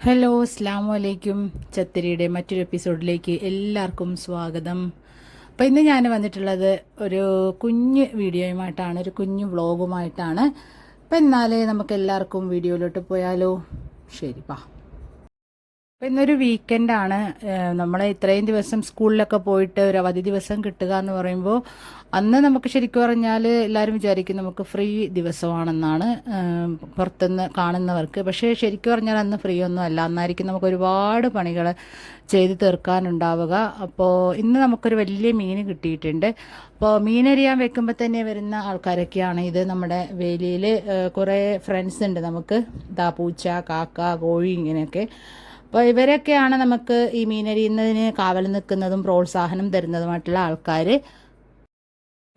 Hello, അസ്സലാമു അലൈക്കും. ചത്തിരിയുടെ മറ്റൊരു എപ്പിസോഡിലേക്ക് എല്ലാവർക്കും സ്വാഗതം. അപ്പോൾ ഇന്ന് ഞാൻ വന്നിട്ടുള്ളത് ഒരു കുഞ്ഞ് വീഡിയോയുമായിട്ടാണ്, ഒരു കുഞ്ഞു വ്ളോഗുമായിട്ടാണ്. അപ്പോൾ എന്നാലേ നമുക്ക് എല്ലാവർക്കും വീഡിയോയിലോട്ട് പോയാലോ? ശരി, പാ. അപ്പോൾ ഇന്നൊരു വീക്കെൻഡാണ്. നമ്മൾ ഇത്രയും ദിവസം സ്കൂളിലൊക്കെ പോയിട്ട് ഒരു അവധി ദിവസം കിട്ടുക എന്ന് പറയുമ്പോൾ അന്ന് നമുക്ക് ശരിക്കും പറഞ്ഞാൽ എല്ലാവരും വിചാരിക്കും നമുക്ക് ഫ്രീ ദിവസമാണെന്നാണ് പുറത്തുനിന്ന് കാണുന്നവർക്ക്. പക്ഷേ ശരിക്കും പറഞ്ഞാൽ അന്ന് ഫ്രീ ഒന്നും അല്ല. അന്നായിരിക്കും നമുക്ക് ഒരുപാട് പണികൾ ചെയ്ത് തീർക്കാനുണ്ടാവുക. അപ്പോൾ ഇന്ന് നമുക്കൊരു വലിയ മീൻ കിട്ടിയിട്ടുണ്ട്. അപ്പോൾ മീനരിയാൻ വെക്കുമ്പോൾ തന്നെ വരുന്ന ആൾക്കാരൊക്കെയാണ് ഇത്. നമ്മുടെ വേലിയിൽ കുറേ ഫ്രണ്ട്സ് ഉണ്ട് നമുക്ക്. പൂച്ച, കാക്ക, കോഴി ഇങ്ങനെയൊക്കെ. അപ്പോൾ ഇവരൊക്കെയാണ് നമുക്ക് ഈ മീനരിയുന്നതിന് കാവൽ നിൽക്കുന്നതും പ്രോത്സാഹനം തരുന്നതുമായിട്ടുള്ള ആൾക്കാർ.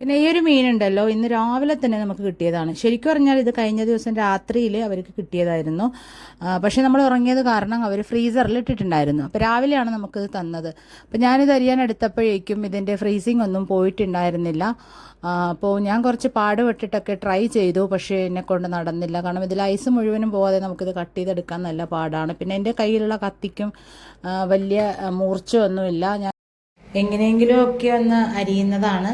പിന്നെ ഈ ഒരു മീനുണ്ടല്ലോ, ഇന്ന് രാവിലെ തന്നെ നമുക്ക് കിട്ടിയതാണ്. ശരിക്കും പറഞ്ഞാൽ ഇത് കഴിഞ്ഞ ദിവസം രാത്രിയിൽ അവർക്ക് കിട്ടിയതായിരുന്നു. പക്ഷേ നമ്മൾ ഉറങ്ങിയത് കാരണം അവർ ഫ്രീസറിൽ ഇട്ടിട്ടുണ്ടായിരുന്നു. അപ്പോൾ രാവിലെയാണ് നമുക്കിത് തന്നത്. അപ്പോൾ ഞാനിത് അരിയാൻ എടുത്തപ്പോഴേക്കും ഇതിൻ്റെ ഫ്രീസിങ് ഒന്നും പോയിട്ടുണ്ടായിരുന്നില്ല. അപ്പോൾ ഞാൻ കുറച്ച് പാടുപെട്ടിട്ടൊക്കെ ട്രൈ ചെയ്തു. പക്ഷേ എന്നെക്കൊണ്ട് നടന്നില്ല. കാരണം ഇതിൽ ഐസ് മുഴുവനും പോകാതെ നമുക്കിത് കട്ട് ചെയ്തെടുക്കാൻ നല്ല പാടാണ്. പിന്നെ എൻ്റെ കയ്യിലുള്ള കത്തിക്കും വലിയ മൂർച്ചയൊന്നുമില്ല. ഞാൻ എങ്ങനെയെങ്കിലും ഒക്കെ ഒന്ന് അരിയുന്നതാണ്.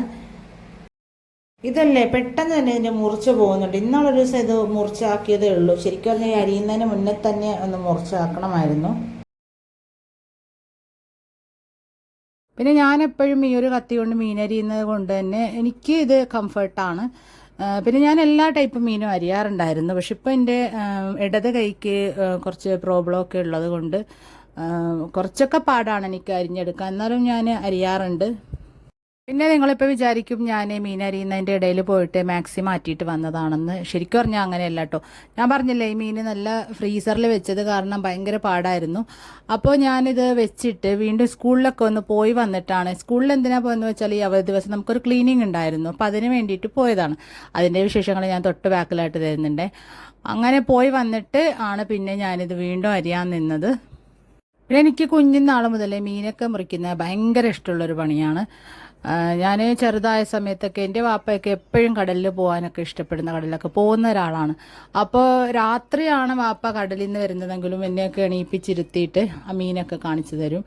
ഇതല്ലേ പെട്ടെന്ന് തന്നെ ഇതിൻ്റെ മുറിച്ച പോകുന്നുണ്ട്. ഇന്നാളൊരു ദിവസം ഇത് മുറിച്ചാക്കിയതേ ഉള്ളൂ. ശരിക്കും പറഞ്ഞാൽ അരിയുന്നതിന് മുന്നേ തന്നെ ഒന്ന് മുറിച്ചാക്കണമായിരുന്നു. പിന്നെ ഞാനെപ്പോഴും ഈ ഒരു കത്തി കൊണ്ട് മീനരിയുന്നത് കൊണ്ട് തന്നെ എനിക്ക് ഇത് കംഫർട്ടാണ്. പിന്നെ ഞാൻ എല്ലാ ടൈപ്പ് മീനും അരിയാറുണ്ടായിരുന്നു. പക്ഷെ ഇപ്പോൾ എൻ്റെ ഇടത് കൈക്ക് കുറച്ച് പ്രോബ്ലമൊക്കെ ഉള്ളത് കൊണ്ട് കുറച്ചൊക്കെ പാടാണ് എനിക്ക് അരിഞ്ഞെടുക്കാൻ. എന്നാലും ഞാൻ അരിയാറുണ്ട്. പിന്നെ നിങ്ങളിപ്പോൾ വിചാരിക്കും ഞാൻ മീൻ അരിയുന്നതിൻ്റെ ഇടയിൽ പോയിട്ട് മാക്സി മാറ്റിയിട്ട് വന്നതാണെന്ന്. ശരിക്കും പറഞ്ഞാൽ അങ്ങനെയല്ല കേട്ടോ. ഞാൻ പറഞ്ഞില്ലേ, ഈ മീൻ നല്ല ഫ്രീസറിൽ വെച്ചത് കാരണം ഭയങ്കര പാടായിരുന്നു. അപ്പോൾ ഞാനിത് വെച്ചിട്ട് വീണ്ടും സ്കൂളിലൊക്കെ ഒന്ന് പോയി വന്നിട്ടാണ്. സ്കൂളിൽ എന്തിനാണ് പോയെന്ന് വെച്ചാൽ ഈ അവധി ദിവസം നമുക്കൊരു ക്ലീനിങ് ഉണ്ടായിരുന്നു. അപ്പോൾ അതിന് വേണ്ടിയിട്ട് പോയതാണ്. അതിൻ്റെ വിശേഷങ്ങൾ ഞാൻ തൊട്ട് ബാക്കിലായിട്ട് തരുന്നുണ്ട്. അങ്ങനെ പോയി വന്നിട്ട് ആണ് പിന്നെ ഞാനിത് വീണ്ടും അരിയാൻ നിന്നത്. പിന്നെ എനിക്ക് കുഞ്ഞിനാൾ മുതലേ മീനൊക്കെ മുറിക്കുന്നത് ഭയങ്കര ഇഷ്ടമുള്ളൊരു പണിയാണ്. ഞാൻ ചെറുതായ സമയത്തൊക്കെ എൻ്റെ വാപ്പയൊക്കെ എപ്പോഴും കടലിൽ പോകാനൊക്കെ ഇഷ്ടപ്പെടുന്ന, കടലിലൊക്കെ പോകുന്ന ഒരാളാണ്. അപ്പോൾ രാത്രിയാണ് വാപ്പ കടലിൽ നിന്ന് വരുന്നതെങ്കിലും എന്നെയൊക്കെ എണീപ്പിച്ചിരുത്തിയിട്ട് ആ മീനൊക്കെ കാണിച്ചു തരും.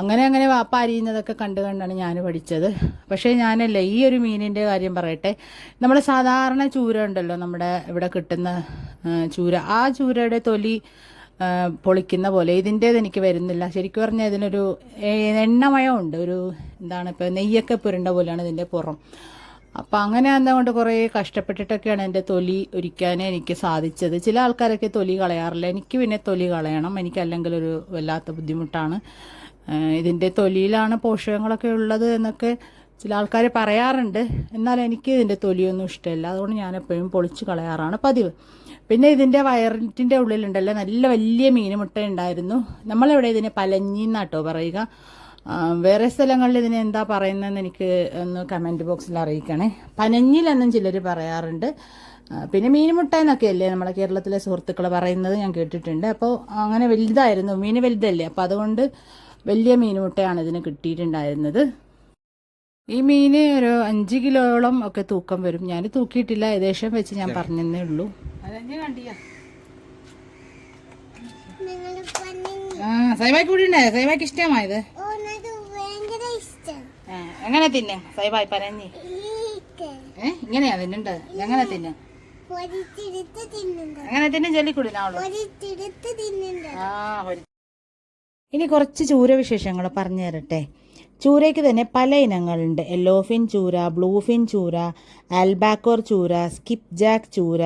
അങ്ങനെ വാപ്പ അരിയുന്നതൊക്കെ കണ്ടാണ് ഞാൻ പഠിച്ചത്. പക്ഷേ ഞാനല്ലേ ഈ ഒരു മീനിൻ്റെ കാര്യം പറയട്ടെ. നമ്മൾ സാധാരണ ചൂര ഉണ്ടല്ലോ, നമ്മുടെ ഇവിടെ കിട്ടുന്ന ചൂര, ആ ചൂരയുടെ തൊലി പൊളിക്കുന്ന പോലെ ഇതിൻ്റേത് എനിക്ക് വരുന്നില്ല. ശരിക്കും പറഞ്ഞാൽ ഇതിനൊരു എണ്ണമയമുണ്ട്. ഒരു എന്താണ്, ഇപ്പോൾ നെയ്യൊക്കെ പുരണ്ട പോലെയാണ് ഇതിൻ്റെ പുറം. അപ്പം അങ്ങനെ അതുകൊണ്ട് കുറേ കഷ്ടപ്പെട്ടിട്ടൊക്കെയാണ് എൻ്റെ തൊലി ഉരിക്കാനേ എനിക്ക് സാധിച്ചത്. ചില ആൾക്കാരൊക്കെ തൊലി കളയാറില്ല. എനിക്ക് പിന്നെ തൊലി കളയണം. എനിക്കല്ലെങ്കിൽ ഒരു വല്ലാത്ത ബുദ്ധിമുട്ടാണ്. ഇതിൻ്റെ തൊലിയിലാണ് പോഷകങ്ങളൊക്കെ ഉള്ളത് എന്നൊക്കെ ചില ആൾക്കാർ പറയാറുണ്ട്. എന്നാൽ എനിക്ക് ഇതിൻ്റെ തൊലിയൊന്നും ഇഷ്ടമില്ല. അതുകൊണ്ട് ഞാൻ എപ്പോഴും പൊളിച്ച് കളയാറാണ് പതിവ്. പിന്നെ ഇതിൻ്റെ വയറിൻ്റെ ഉള്ളിലുണ്ടല്ലോ നല്ല വലിയ മീനുമുട്ട ഉണ്ടായിരുന്നു. നമ്മളിവിടെ ഇതിനെ പലഞ്ഞി എന്നാട്ടോ പറയുക. വേറെ സ്ഥലങ്ങളിൽ ഇതിനെ എന്താ പറയുന്നതെന്ന് എനിക്ക് ഒന്ന് കമൻറ്റ് ബോക്സിൽ അറിയിക്കണേ. പനഞ്ഞിലെന്നും ചിലർ പറയാറുണ്ട്. പിന്നെ മീനുമുട്ട എന്നൊക്കെയല്ലേ നമ്മളെ കേരളത്തിലെ സുഹൃത്തുക്കൾ പറയുന്നത് ഞാൻ കേട്ടിട്ടുണ്ട്. അപ്പോൾ അങ്ങനെ വലുതായിരുന്നു, മീൻ വലുതല്ലേ, അപ്പോൾ അതുകൊണ്ട് വലിയ മീനുമുട്ടയാണ് ഇതിന് കിട്ടിയിട്ടുണ്ടായിരുന്നത്. ഈ മീൻ ഒരു 5 കിലോയോളം ഒക്കെ തൂക്കം വരും. ഞാൻ തൂക്കിയിട്ടില്ല, ഏകദേശം വെച്ച് ഞാൻ പറഞ്ഞതേ ഉള്ളൂ. സൈബായ്ക്ക് കൂടി ഉണ്ടായോ? സൈബായ്ക്ക് ഇഷ്ടമായത് എങ്ങനെ തിന്നെ സൈബായ് പരഞ്ഞ് ഇങ്ങനെയാ തിന്നുണ്ട്. എങ്ങനെ തിന്നെ അങ്ങനെ തിന്നെ ചൊല്ലിക്കൂടിനാവുള്ളൂ. ഇനി കുറച്ച് ചൂര വിശേഷങ്ങൾ പറഞ്ഞു തരട്ടെ. ചൂരയ്ക്ക് തന്നെ പല ഇനങ്ങളുണ്ട്. യെല്ലോഫിൻ ചൂര, ബ്ലൂഫിൻ ചൂര, ആൽബാക്കോർ ചൂര, സ്കിപ്പ് ജാക്ക് ചൂര,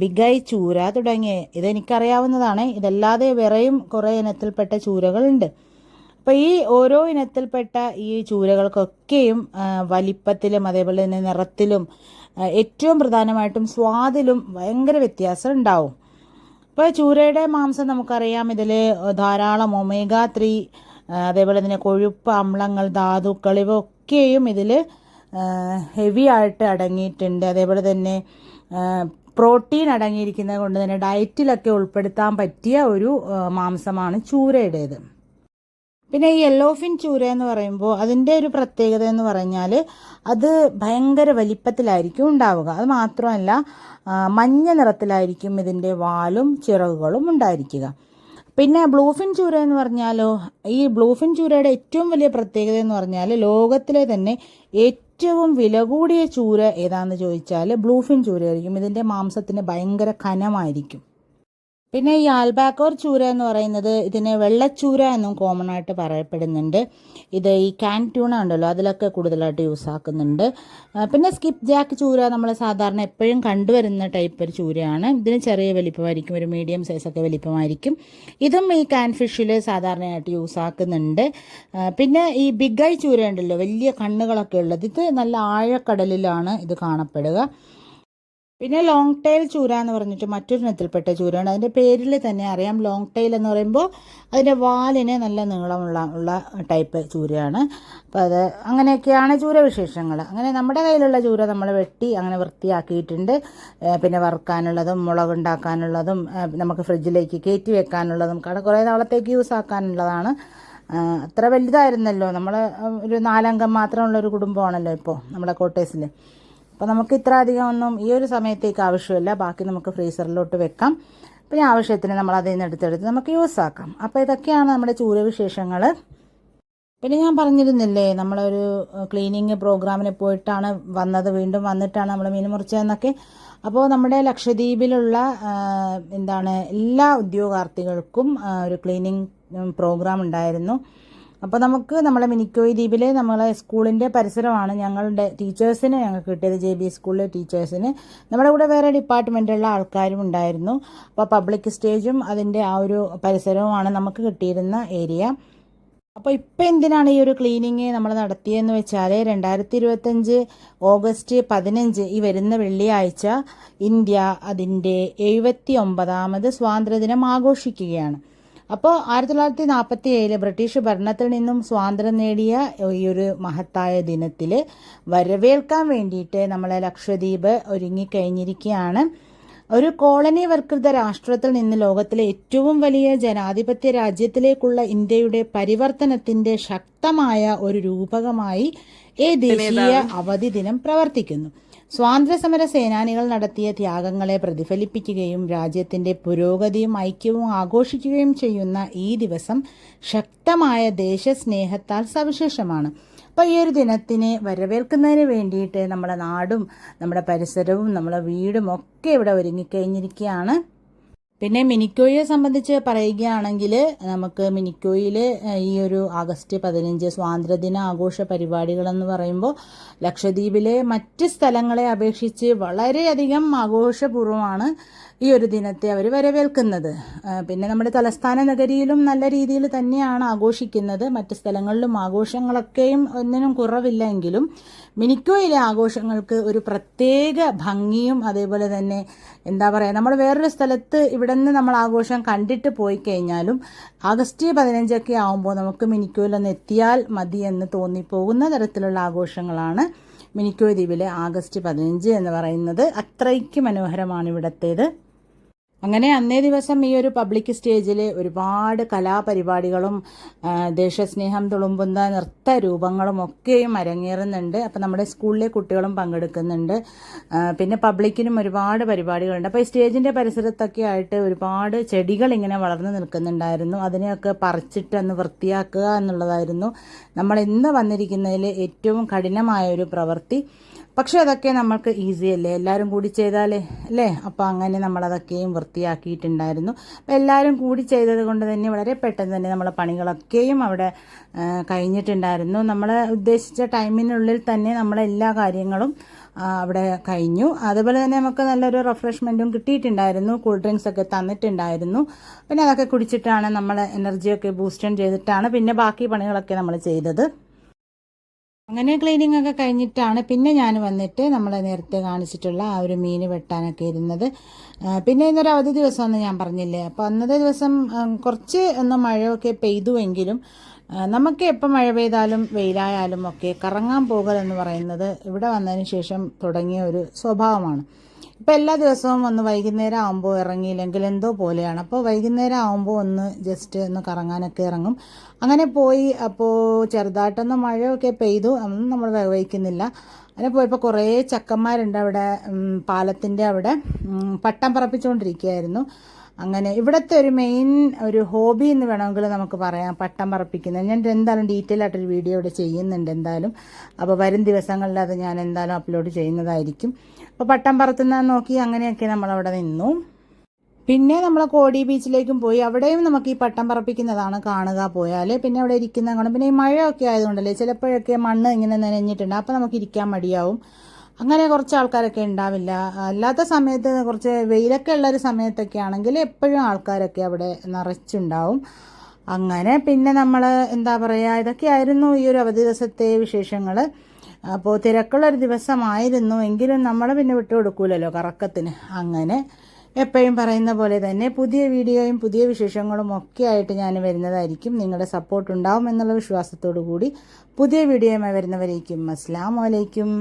ബിഗൈ ചൂര തുടങ്ങിയ ഇതെനിക്കറിയാവുന്നതാണ്. ഇതല്ലാതെ വേറെയും കുറേ ഇനത്തിൽപ്പെട്ട ചൂരകളുണ്ട്. അപ്പോൾ ഈ ഓരോ ഇനത്തിൽപ്പെട്ട ഈ ചൂരകൾക്കൊക്കെയും വലിപ്പത്തിലും അതേപോലെ തന്നെ നിറത്തിലും ഏറ്റവും പ്രധാനമായിട്ടും സ്വാദിലും ഭയങ്കര വ്യത്യാസം ഉണ്ടാവും. ഇപ്പോൾ ചൂരയുടെ മാംസം നമുക്കറിയാം, ഇതിൽ ധാരാളം ഒമേഗ 3 അതേപോലെ തന്നെ കൊഴുപ്പ്, അമ്ലങ്ങൾ, ധാതുക്കൾ ഇവയൊക്കെയും ഇതിൽ ഹെവി ആയിട്ട് അടങ്ങിയിട്ടുണ്ട്. അതേപോലെ തന്നെ പ്രോട്ടീൻ അടങ്ങിയിരിക്കുന്നത് കൊണ്ട് തന്നെ ഡയറ്റിലൊക്കെ ഉൾപ്പെടുത്താൻ പറ്റിയ ഒരു മാംസമാണ് ചൂരയുടേത്. പിന്നെ ഈ യെല്ലോഫിൻ ചൂര എന്ന് പറയുമ്പോൾ അതിൻ്റെ ഒരു പ്രത്യേകത എന്ന് പറഞ്ഞാൽ അത് ഭയങ്കര വലിപ്പത്തിലായിരിക്കും ഉണ്ടാവുക. അത് മാത്രമല്ല മഞ്ഞ നിറത്തിലായിരിക്കും ഇതിൻ്റെ വാലും ചിറകുകളും ഉണ്ടായിരിക്കുക. പിന്നെ ബ്ലൂഫിൻ ചൂര എന്ന് പറഞ്ഞാലോ, ഈ ബ്ലൂഫിൻ ചൂരയുടെ ഏറ്റവും വലിയ പ്രത്യേകത എന്ന് പറഞ്ഞാൽ ലോകത്തിലെ തന്നെ ഏറ്റവും വില കൂടിയ ചൂര ഏതാണെന്ന് ചോദിച്ചാൽ ബ്ലൂഫിൻ ചൂരയായിരിക്കും. ഇതിൻ്റെ മാംസത്തിന് ഭയങ്കര കനമായിരിക്കും. പിന്നെ ഈ ആൽബാക്കോർ ചൂര എന്ന് പറയുന്നത് ഇതിന് വെള്ളച്ചൂര എന്നും കോമൺ ആയിട്ട് പറയപ്പെടുന്നുണ്ട്. ഇത് ഈ കാൻ ട്യൂണ ഉണ്ടല്ലോ അതിലൊക്കെ കൂടുതലായിട്ട് യൂസ് ആക്കുന്നുണ്ട്. പിന്നെ സ്കിപ്പ് ജാക്ക് ചൂര നമ്മൾ സാധാരണ എപ്പോഴും കണ്ടുവരുന്ന ടൈപ്പ് ഒരു ചൂരയാണ്. ഇതിന് ചെറിയ വലിപ്പമായിരിക്കും, ഒരു മീഡിയം സൈസൊക്കെ വലിപ്പമായിരിക്കും. ഇതും ഈ കാൻ ഫിഷിൽ സാധാരണയായിട്ട് യൂസ് ആക്കുന്നുണ്ട്. പിന്നെ ഈ ബിഗ് ഐ ചൂര ഉണ്ടല്ലോ, വലിയ കണ്ണുകളൊക്കെ ഉള്ളത്, ഇത് നല്ല ആഴക്കടലിലാണ് ഇത് കാണപ്പെടുക. പിന്നെ ലോങ് ടൈൽ ചൂര എന്ന് പറഞ്ഞിട്ട് മറ്റൊരു ഇനത്തിൽപ്പെട്ട ചൂരയാണ്. അതിൻ്റെ പേരിൽ തന്നെ അറിയാം, ലോങ് ടൈൽ എന്ന് പറയുമ്പോൾ അതിൻ്റെ വാലിന് നല്ല നീളമുള്ള ടൈപ്പ് ചൂരയാണ്. അപ്പോൾ അത് അങ്ങനെയൊക്കെയാണ് ചൂര വിശേഷങ്ങൾ. അങ്ങനെ നമ്മുടെ കയ്യിലുള്ള ചൂര നമ്മൾ വെട്ടി അങ്ങനെ വൃത്തിയാക്കിയിട്ടുണ്ട്. പിന്നെ വറുക്കാനുള്ളതും മുളകുണ്ടാക്കാനുള്ളതും നമുക്ക് ഫ്രിഡ്ജിലേക്ക് കയറ്റി വെക്കാനുള്ളതും കുറേ നാളത്തേക്ക് യൂസ് ആക്കാനുള്ളതാണ്. അത്ര വലുതായിരുന്നല്ലോ, നമ്മൾ ഒരു 4 അംഗം മാത്രമുള്ളൊരു കുടുംബമാണല്ലോ ഇപ്പോൾ നമ്മുടെ കോട്ടേഴ്സിൽ. അപ്പോൾ നമുക്ക് ഇത്ര അധികം ഒന്നും ഈ ഒരു സമയത്തേക്ക് ആവശ്യമില്ല. ബാക്കി നമുക്ക് ഫ്രീസറിലോട്ട് വെക്കാം. പിന്നെ ആവശ്യത്തിന് നമ്മൾ അതിൽ നിന്ന് എടുത്തെടുത്ത് നമുക്ക് യൂസ് ആക്കാം. അപ്പോൾ ഇതൊക്കെയാണ് നമ്മുടെ ചൂര വിശേഷങ്ങൾ. പിന്നെ ഞാൻ പറഞ്ഞിരുന്നില്ലേ, നമ്മളൊരു ക്ലീനിങ് പ്രോഗ്രാമിന് പോയിട്ടാണ് വന്നത്, വീണ്ടും വന്നിട്ടാണ് നമ്മൾ മീൻ മുറിച്ചതെന്നൊക്കെ. അപ്പോൾ നമ്മുടെ ലക്ഷദ്വീപിലുള്ള എല്ലാ ഉദ്യോഗാർത്ഥികൾക്കും ഒരു ക്ലീനിങ് പ്രോഗ്രാം ഉണ്ടായിരുന്നു. അപ്പോൾ നമുക്ക് നമ്മളെ മിനിക്കോയ് ദ്വീപിൽ നമ്മളെ സ്കൂളിൻ്റെ പരിസരമാണ് ഞങ്ങളുടെ ടീച്ചേഴ്സിന് ഞങ്ങൾക്ക് കിട്ടിയത്. JB സ്കൂളിലെ ടീച്ചേഴ്സിന്. നമ്മുടെ കൂടെ വേറെ ഡിപ്പാർട്ട്മെൻറ്റിലുള്ള ആൾക്കാരും ഉണ്ടായിരുന്നു. അപ്പോൾ പബ്ലിക് സ്റ്റേജും അതിൻ്റെ ആ ഒരു പരിസരവുമാണ് നമുക്ക് കിട്ടിയിരുന്ന ഏരിയ. അപ്പോൾ ഇപ്പോൾ എന്തിനാണ് ഈ ഒരു ക്ലീനിങ് നമ്മൾ നടത്തിയതെന്ന് വെച്ചാൽ 2025 ഓഗസ്റ്റ് 15 ഈ വരുന്ന വെള്ളിയാഴ്ച ഇന്ത്യ അതിൻ്റെ 79ാമത് സ്വാതന്ത്ര്യദിനം ആഘോഷിക്കുകയാണ്. അപ്പോൾ 1947 ബ്രിട്ടീഷ് ഭരണത്തിൽ നിന്നും സ്വാതന്ത്ര്യം നേടിയ ഈ ഒരു മഹത്തായ ദിനത്തിൽ വരവേൽക്കാൻ വേണ്ടിയിട്ട് നമ്മളെ ലക്ഷദ്വീപ് ഒരുങ്ങിക്കഴിഞ്ഞിരിക്കുകയാണ്. ഒരു കോളനി വൽകൃത രാഷ്ട്രത്തിൽ നിന്ന് ലോകത്തിലെ ഏറ്റവും വലിയ ജനാധിപത്യ രാജ്യത്തിലേക്കുള്ള ഇന്ത്യയുടെ പരിവർത്തനത്തിന്റെ ശക്തമായ ഒരു രൂപകമായി ഈ ദേശീയ അവധി ദിനം പ്രവർത്തിക്കുന്നു. സ്വാതന്ത്ര്യസമര സേനാനികൾ നടത്തിയ ത്യാഗങ്ങളെ പ്രതിഫലിപ്പിക്കുകയും രാജ്യത്തിന്റെ പുരോഗതിയും ഐക്യവും ആഘോഷിക്കുകയും ചെയ്യുന്ന ഈ ദിവസം ശക്തമായ ദേശസ്നേഹത്താൽ സവിശേഷമാണ്. അപ്പോൾ ഈ ഒരു ദിനത്തിനെ വരവേൽക്കുന്നതിന് വേണ്ടിയിട്ട് നമ്മുടെ നാടും നമ്മുടെ പരിസരവും നമ്മുടെ വീടും ഒക്കെ ഇവിടെ ഒരുങ്ങിക്കഴിഞ്ഞിരിക്കുകയാണ്. പിന്നെ മിനിക്കോയെ സംബന്ധിച്ച് പറയുകയാണെങ്കിൽ നമുക്ക് മിനിക്കോയിൽ ഈ ഒരു ആഗസ്റ്റ് 15 സ്വാതന്ത്ര്യദിന ആഘോഷ പരിപാടികളെന്ന് പറയുമ്പോൾ ലക്ഷദ്വീപിലെ മറ്റ് സ്ഥലങ്ങളെ അപേക്ഷിച്ച് വളരെയധികം ആഘോഷപൂർവ്വമാണ് ഈ ഒരു ദിനത്തെ അവർ വരവേൽക്കുന്നത്. പിന്നെ നമ്മുടെ തലസ്ഥാന നഗരിയിലും നല്ല രീതിയിൽ തന്നെയാണ് ആഘോഷിക്കുന്നത്. മറ്റ് സ്ഥലങ്ങളിലും ആഘോഷങ്ങളൊക്കെയും ഒന്നിനും കുറവില്ല. എങ്കിലും മിനിക്കോയിലെ ആഘോഷങ്ങൾക്ക് ഒരു പ്രത്യേക ഭംഗിയും അതേപോലെ തന്നെ നമ്മൾ വേറൊരു സ്ഥലത്ത് ഇവിടെ നിന്ന് നമ്മൾ ആഘോഷം കണ്ടിട്ട് പോയി കഴിഞ്ഞാലും ആഗസ്റ്റ് 15 ആകുമ്പോൾ നമുക്ക് മിനിക്കോയിലൊന്ന് എത്തിയാൽ മതി എന്ന് തോന്നിപ്പോകുന്ന തരത്തിലുള്ള ആഘോഷങ്ങളാണ് മിനിക്കോയ് ദ്വീപിലെ ആഗസ്റ്റ് 15 എന്ന് പറയുന്നത്. അത്രയ്ക്ക് മനോഹരമാണ് ഇവിടത്തേത്. അങ്ങനെ അന്നേ ദിവസം ഈ ഒരു പബ്ലിക് സ്റ്റേജിൽ ഒരുപാട് കലാപരിപാടികളും ദേശസ്നേഹം തുളുമ്പുന്ന നൃത്ത രൂപങ്ങളും ഒക്കെയും അരങ്ങേറുന്നുണ്ട്. അപ്പം നമ്മുടെ സ്കൂളിലെ കുട്ടികളും പങ്കെടുക്കുന്നുണ്ട്. പിന്നെ പബ്ലിക്കിനും ഒരുപാട് പരിപാടികളുണ്ട്. അപ്പോൾ ഈ സ്റ്റേജിൻ്റെ പരിസരത്തൊക്കെ ആയിട്ട് ഒരുപാട് ചെടികൾ ഇങ്ങനെ വളർന്നു നിൽക്കുന്നുണ്ടായിരുന്നു. അതിനെയൊക്കെ പറിച്ചിട്ടൊന്ന് വൃത്തിയാക്കുക എന്നുള്ളതായിരുന്നു നമ്മൾ ഇന്ന് വന്നിരിക്കുന്നതിൽ ഏറ്റവും കഠിനമായ ഒരു പ്രവൃത്തി. പക്ഷെ അതൊക്കെ നമ്മൾക്ക് ഈസി അല്ലേ, എല്ലാവരും കൂടി ചെയ്താലേ അല്ലേ. അപ്പോൾ അങ്ങനെ നമ്മളതൊക്കെയും വൃത്തിയാക്കിയിട്ടുണ്ടായിരുന്നു. അപ്പോൾ എല്ലാവരും കൂടി ചെയ്തത് കൊണ്ട് തന്നെ വളരെ പെട്ടെന്ന് തന്നെ നമ്മളെ പണികളൊക്കെയും അവിടെ കഴിഞ്ഞിട്ടുണ്ടായിരുന്നു. നമ്മൾ ഉദ്ദേശിച്ച ടൈമിനുള്ളിൽ തന്നെ നമ്മളെല്ലാ കാര്യങ്ങളും അവിടെ കഴിഞ്ഞു. അതുപോലെ തന്നെ നമുക്ക് നല്ലൊരു റിഫ്രഷ്മെൻറ്റും കിട്ടിയിട്ടുണ്ടായിരുന്നു. കൂൾ ഡ്രിങ്ക്സ് ഒക്കെ തന്നിട്ടുണ്ടായിരുന്നു. പിന്നെ അതൊക്കെ കുടിച്ചിട്ടാണ് നമ്മൾ എനർജിയൊക്കെ ബൂസ്റ്റൺ ചെയ്തിട്ടാണ് പിന്നെ ബാക്കി പണികളൊക്കെ നമ്മൾ ചെയ്തത്. അങ്ങനെ ക്ലീനിങ് ഒക്കെ കഴിഞ്ഞിട്ടാണ് പിന്നെ ഞാൻ വന്നിട്ട് നമ്മൾ നേരത്തെ കാണിച്ചിട്ടുള്ള ആ ഒരു മീൻ വെട്ടാനൊക്കെ ഇരുന്നത്. പിന്നെ ഇന്നൊരു അവധി ദിവസമെന്ന് ഞാൻ പറഞ്ഞില്ലേ. അപ്പോൾ അന്നത്തെ ദിവസം കുറച്ച് മഴയൊക്കെ പെയ്തുവെങ്കിലും നമുക്ക് എപ്പോൾ മഴ പെയ്താലും വെയിലായാലും ഒക്കെ കറങ്ങാൻ പോകലെന്ന് പറയുന്നത് ഇവിടെ വന്നതിന് ശേഷം തുടങ്ങിയ ഒരു സ്വഭാവമാണ്. ഇപ്പോൾ എല്ലാ ദിവസവും ഒന്ന് വൈകുന്നേരം ആകുമ്പോൾ ഇറങ്ങിയില്ലെങ്കിൽ എന്തോ പോലെയാണ്. അപ്പോൾ വൈകുന്നേരം ആകുമ്പോൾ ഒന്ന് ജസ്റ്റ് ഒന്ന് കറങ്ങാനൊക്കെ ഇറങ്ങും. അങ്ങനെ പോയി. അപ്പോൾ ചെറുതായിട്ടൊന്ന് മഴയൊക്കെ പെയ്തു, അതൊന്നും നമ്മൾ വഹിക്കുന്നില്ല. അങ്ങനെ പോയപ്പോൾ കുറേ ചക്കന്മാരുണ്ട് അവിടെ പാലത്തിൻ്റെ അവിടെ പട്ടം പറപ്പിച്ചുകൊണ്ടിരിക്കുകയായിരുന്നു. അങ്ങനെ ഇവിടുത്തെ ഒരു മെയിൻ ഒരു ഹോബി എന്ന് വേണമെങ്കിൽ നമുക്ക് പറയാം പട്ടം പറപ്പിക്കുന്നത്. ഞാൻ എന്തായാലും ഡീറ്റെയിൽ ആയിട്ടൊരു വീഡിയോ ഇവിടെ ചെയ്യുന്നുണ്ട് എന്തായാലും. അപ്പോൾ വരും ദിവസങ്ങളിൽ അത് ഞാൻ എന്തായാലും അപ്ലോഡ് ചെയ്യുന്നതായിരിക്കും. അപ്പോൾ പട്ടം പറത്തുന്നത് നോക്കി അങ്ങനെയൊക്കെ നമ്മളവിടെ നിന്നു. പിന്നെ നമ്മൾ കോടി ബീച്ചിലേക്കും പോയി. അവിടെയും നമുക്ക് ഈ പട്ടം പറപ്പിക്കുന്നതാണ് കാണുക പോയാൽ. പിന്നെ അവിടെ ഇരിക്കുന്ന കാണും. പിന്നെ ഈ മഴയൊക്കെ ആയതുകൊണ്ടല്ലേ ചിലപ്പോഴൊക്കെ മണ്ണ് ഇങ്ങനെ നനഞ്ഞിട്ടുണ്ട്, അപ്പോൾ നമുക്ക് ഇരിക്കാൻ മടിയാവും. അങ്ങനെ കുറച്ച് ആൾക്കാരൊക്കെ ഉണ്ടാവില്ല. അല്ലാത്ത സമയത്ത് കുറച്ച് വെയിലൊക്കെ ഉള്ളൊരു സമയത്തൊക്കെ ആണെങ്കിൽ എപ്പോഴും ആൾക്കാരൊക്കെ അവിടെ നിറച്ചുണ്ടാവും. അങ്ങനെ പിന്നെ നമ്മൾ എന്താ പറയുക, ഇതൊക്കെയായിരുന്നു ഈ ഒരു അവധി ദിവസത്തെ വിശേഷങ്ങൾ. അപ്പോൾ തിരക്കുള്ളൊരു ദിവസമായിരുന്നു എങ്കിലും നമ്മൾ പിന്നെ വിട്ടുകൊടുക്കൂലല്ലോ കറക്കത്തിന്. അങ്ങനെ എപ്പോഴും പറയുന്ന പോലെ തന്നെ പുതിയ വീഡിയോയും പുതിയ വിശേഷങ്ങളും ഒക്കെ ആയിട്ട് ഞാൻ വരുന്നതായിരിക്കും. നിങ്ങളുടെ സപ്പോർട്ട് ഉണ്ടാവും എന്നുള്ള വിശ്വാസത്തോടു കൂടി പുതിയ വീഡിയോയുമായി വരുന്നവരേക്കും അസ്സലാമു അലൈക്കും.